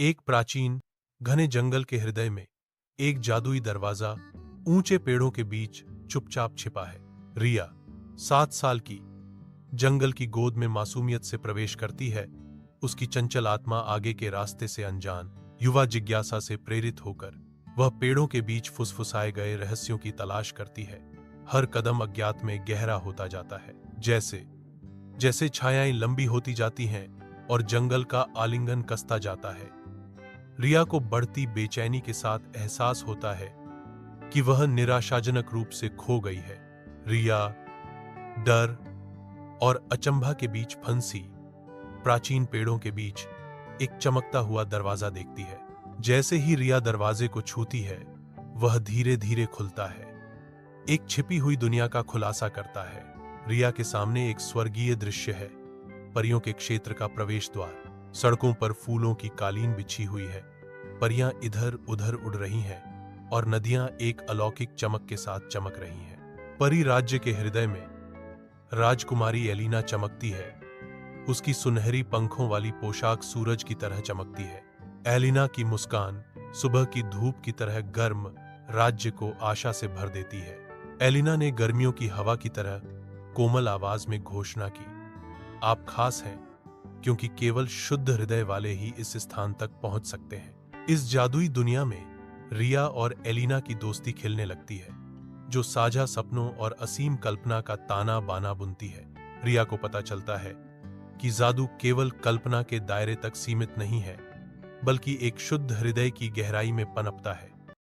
एक प्राचीन घने जंगल के हृदय में एक जादुई दरवाजा ऊंचे पेड़ों के बीच चुपचाप छिपा है। रिया 7 साल की जंगल की गोद में मासूमियत से प्रवेश करती है। उसकी चंचल आत्मा आगे के रास्ते से अनजान युवा जिज्ञासा से प्रेरित होकर वह पेड़ों के बीच फुसफुसाए गए रहस्यों की तलाश करती है। हर कदम अज्ञात में गहरा होता जाता है, जैसे जैसे छायाएं लंबी होती जाती हैं और जंगल का आलिंगन कसता जाता है। रिया को बढ़ती बेचैनी के साथ एहसास होता है कि वह निराशाजनक रूप से खो गई है। रिया डर और अचंभा के बीच फंसी प्राचीन पेड़ों के बीच एक चमकता हुआ दरवाजा देखती है। जैसे ही रिया दरवाजे को छूती है, वह धीरे धीरे खुलता है, एक छिपी हुई दुनिया का खुलासा करता है। रिया के सामने एक स्वर्गीय दृश्य है। परियों के क्षेत्र का प्रवेश द्वार। सड़कों पर फूलों की कालीन बिछी हुई है। परियां इधर उधर उड़ रही हैं और नदियां एक अलौकिक चमक के साथ चमक रही हैं। परी राज्य के हृदय में राजकुमारी एलिना चमकती है। उसकी सुनहरी पंखों वाली पोशाक सूरज की तरह चमकती है। एलिना की मुस्कान सुबह की धूप की तरह गर्म राज्य को आशा से भर देती है। एलिना ने गर्मियों की हवा की तरह कोमल आवाज में घोषणा की, आप खास हैं क्योंकि केवल शुद्ध हृदय वाले ही इस स्थान तक पहुंच सकते हैं। इस जादुई दुनिया में रिया और एलिना की दोस्ती खिलने लगती है, जो साझा सपनों और असीम कल्पना का ताना बाना बुनती है। रिया को पता चलता है कि जादू केवल कल्पना के दायरे तक सीमित नहीं है, बल्कि एक शुद्ध हृदय की गहराई में पनपता है।